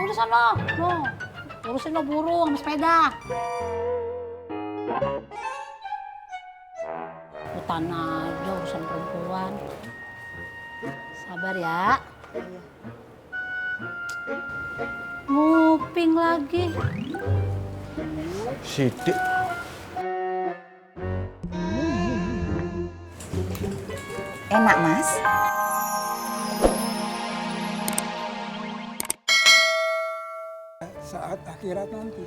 udah sana. No. Urusin lo burung sama sepeda. Hutan aja urusan perempuan. Sabar ya. Nguping lagi. Siti. Enak, Mas. Saat akhirat nanti.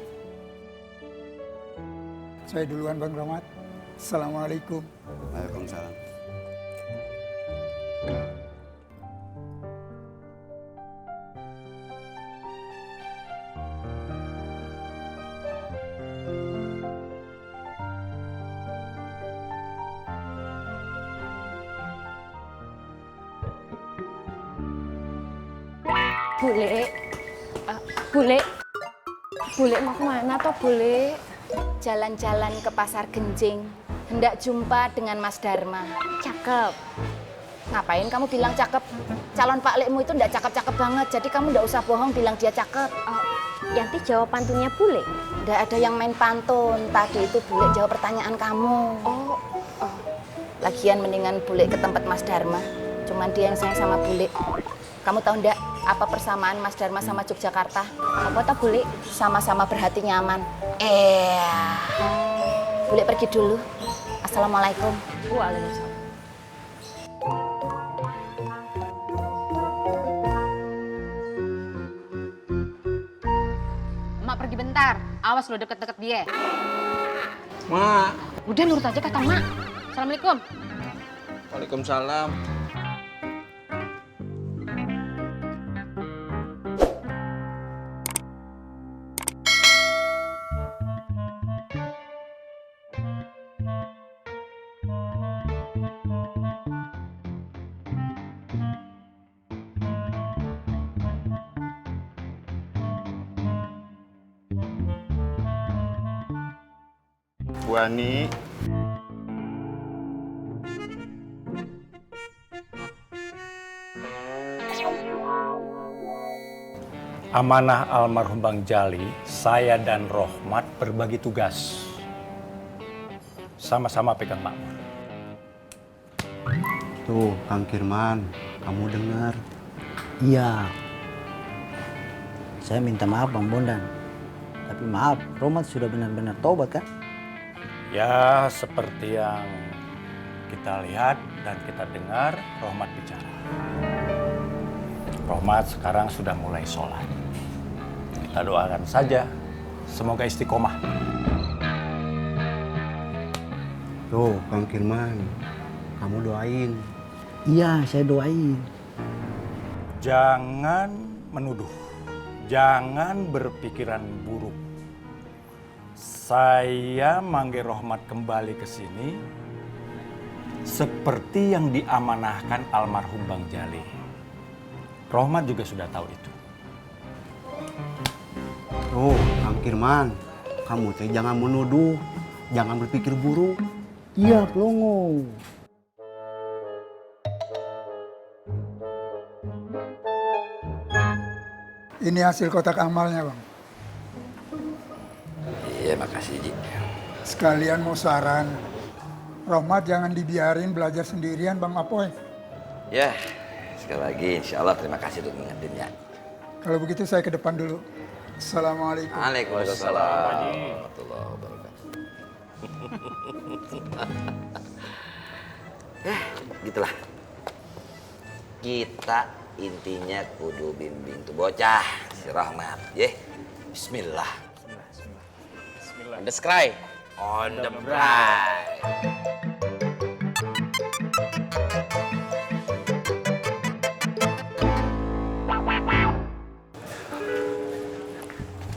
Saya duluan Bang Rahmat. Assalamualaikum. Waalaikumsalam. Bule, Bule mau kemana toh Bule? Jalan-jalan ke Pasar Genjing. Hendak jumpa dengan Mas Dharma. Cakep. Ngapain kamu bilang cakep? Calon Pak Lekmu itu ndak cakep-cakep banget. Jadi kamu ndak usah bohong bilang dia cakep. Yanti jawab pantunnya Bule. Ndak ada yang main pantun. Tadi itu Bule jawab pertanyaan kamu. Oh, Lagian mendingan Bule ke tempat Mas Dharma. Cuman dia yang sayang sama Bule. Kamu tahu ndak apa persamaan Mas Dharma sama Yogyakarta? apa toh Bule? Sama-sama berhati nyaman. Bule pergi dulu. Assalamualaikum. Waalaikumsalam. Emak pergi bentar. Awas lo deket-deket dia. Mak. Udah nurut aja kata emak. Assalamualaikum. Waalaikumsalam. Bu Ani. Amanah almarhum Bang Jali, saya dan Rohmat berbagi tugas. Sama-sama pegang makmur. Tuh, Kang Kirman, kamu dengar. Iya. Saya minta maaf Bang Bondan. Tapi maaf, Rohmat sudah benar-benar tobat kan? Ya, seperti yang kita lihat dan kita dengar, Rohmat bicara. Rohmat sekarang sudah mulai sholat. Kita doakan saja, semoga istiqomah. Tuh, Kang Kirman, kamu doain. Iya, saya doain. Jangan menuduh, jangan berpikiran buruk. Saya manggil Rohmat kembali ke sini seperti yang diamanahkan almarhum Bang Jali. Rohmat juga sudah tahu itu. Tuh, Kang Kirman, kamu teh jangan menuduh, jangan berpikir buruk. Iya, Plongo. Ini hasil kotak amalnya, Bang. Iya, makasih, Ji. Sekalian mau saran. Rahmat jangan dibiarin belajar sendirian, Bang Apoy. Ya, sekali lagi insya Allah terima kasih untuk mengingetinnya. Kalau begitu saya ke depan dulu. Assalamualaikum. Waalaikumsalam warahmatullahi wabarakatuh. Ya, gitulah. Kita intinya kudu bimbing tuh bocah, si Rahmat. Ye, bismillah. On the sky. On the bright.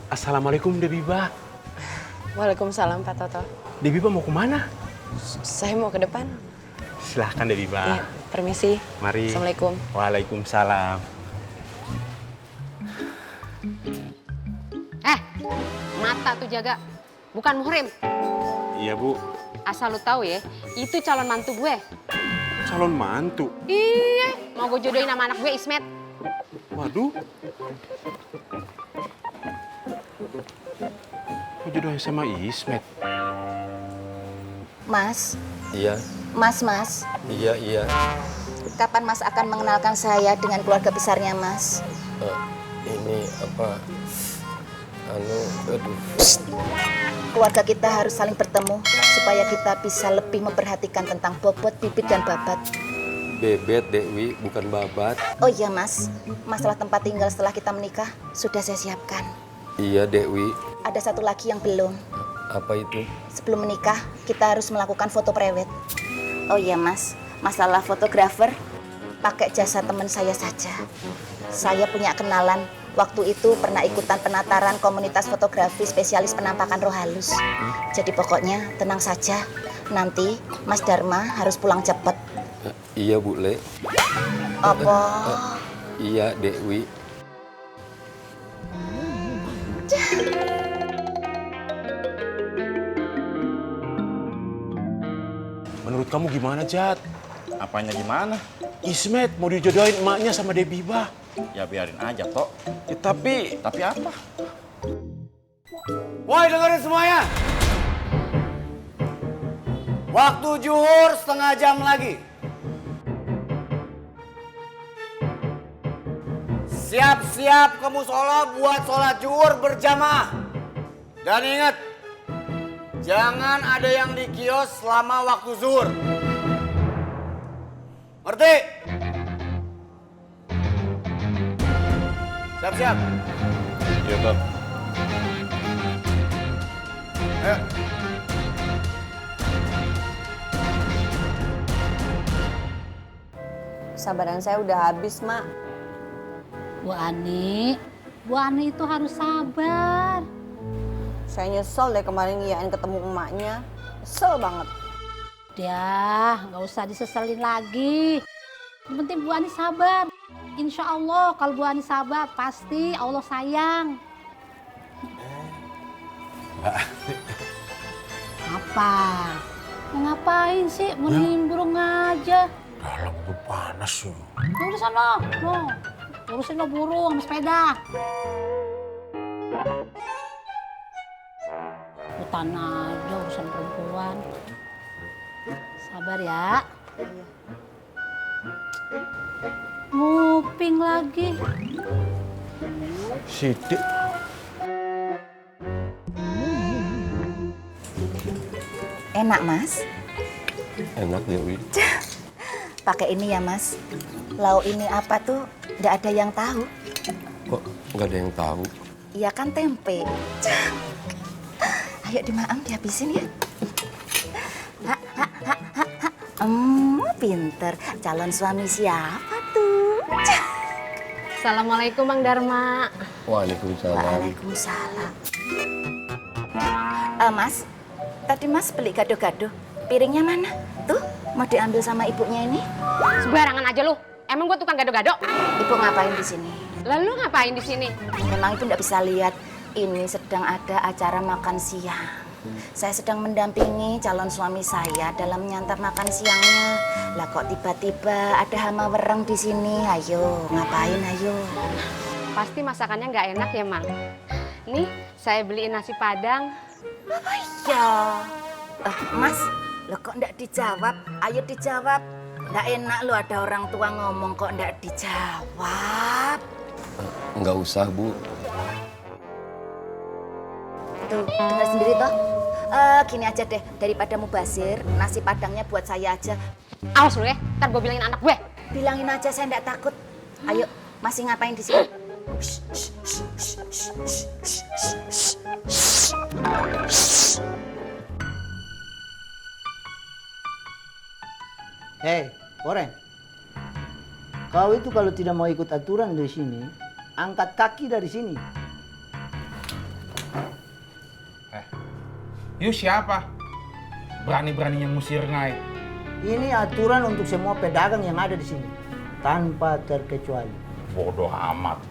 Assalamualaikum Debiba. Waalaikumsalam Pak Toto. Debiba mau kemana? Saya mau ke depan. Silahkan Debiba. Iya, permisi. Mari. Assalamualaikum. Waalaikumsalam. Mata tuh jaga. Bukan muhrim. Iya Bu, Asal lu tahu ya, itu calon mantu gue. calon mantu. Iya, mau gue jodohin sama anak gue Ismet. Waduh, jodohin sama Ismet. Mas, Iya, Mas. iya. Kapan Mas akan mengenalkan saya dengan keluarga besarnya Mas? Ini apa? Aduh. Keluarga kita harus saling bertemu supaya kita bisa lebih memperhatikan tentang Bobot, Bibit, dan Babat. Bebet, Dewi, bukan babat. Oh iya Mas, masalah tempat tinggal setelah kita menikah sudah saya siapkan. Iya, Dewi. Ada satu lagi yang belum. Apa itu? Sebelum menikah, kita harus melakukan foto prewed. Oh iya Mas, masalah fotografer, pakai jasa teman saya saja. Saya punya kenalan, waktu itu pernah ikutan penataran komunitas fotografi spesialis penampakan roh halus. Jadi pokoknya tenang saja, nanti Mas Dharma harus pulang cepat. Iya, Bu Le. Apa? Iya, Dewi. Menurut kamu gimana, Jat? Apanya gimana? Ismet mau dijodohin emaknya sama Debiba. Ya biarin aja, Tok. Tapi Tapi apa? Woi, dengerin semuanya. Waktu zuhur setengah jam lagi. Siap-siap ke musola buat sholat zuhur berjamaah. Dan ingat, jangan ada yang di kios selama waktu zuhur. Ngerti? Siap-siap. ya Tok. Ayo. Sabaran saya udah habis, Mak. Bu Ani itu harus sabar. Saya nyesel deh kemarin ngiyain ketemu emaknya. Nyesel banget. Dah, nggak usah diseselin lagi. Yang penting Bu Ani sabar. Insya Allah kalau Bu Ani sabar, pasti Allah sayang. Apa? Mau ngapain sih? Mau nimbrung aja. Dalam tuh panas ya. Nah, udah sana, no. Urusin lo burung sama sepeda. Hutan aja urusan perempuan. Sabar ya. Nguping lagi. Sidik. Enak Mas? Enak, Dewi. Pakai ini ya Mas. Lauk ini apa tuh? Nggak ada yang tahu. Kok nggak ada yang tahu? Iya kan tempe. Ayo dimaam dihabisin ya. Pinter. Calon suami siapa tuh? Assalamualaikum Bang Dharma. Waalaikumsalam. Waalaikumsalam. Mas, tadi Mas beli gado-gado. Piringnya mana? Tuh, mau diambil sama ibunya ini. Sembarangan aja lu. Emang gua tukang gado-gado? Ibu ngapain di sini? Lalu ngapain di sini? Memang ibu nggak bisa lihat. Ini sedang ada acara makan siang. Saya sedang mendampingi calon suami saya dalam menyantap makan siangnya. Lah kok tiba-tiba ada hama wereng di sini? Ayo, ngapain ayo? Pasti masakannya nggak enak ya, Mang. Nih, saya beliin nasi Padang. Ya, Mas, lo kok ndak dijawab? Ayo dijawab. Ndak enak lo ada orang tua ngomong kok ndak dijawab. Nggak usah, Bu. Tuh, dengar sendiri toh. Gini aja deh, daripada mubazir, nasi Padangnya buat saya aja. Awas lu ya, ntar gue bilangin anak gue. Bilangin aja saya ndak takut. Ayo, masih ngapain di sini? Hei, Oreng. Kau itu kalau tidak mau ikut aturan di sini, angkat kaki dari sini. You siapa? Berani-beraninya musir Ngai. Ini aturan untuk semua pedagang yang ada di sini, tanpa terkecuali. Bodoh amat.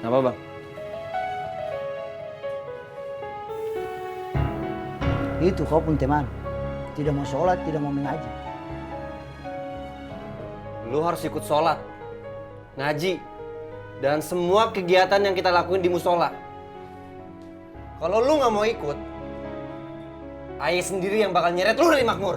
Apa, Bang? Itu kau pun teman. Tidak mau sholat, tidak mau mengaji. Lu harus ikut sholat, ngaji, dan semua kegiatan yang kita lakuin di musola. Kalau lu nggak mau ikut, ayah sendiri yang bakal nyeret lu dari makmur.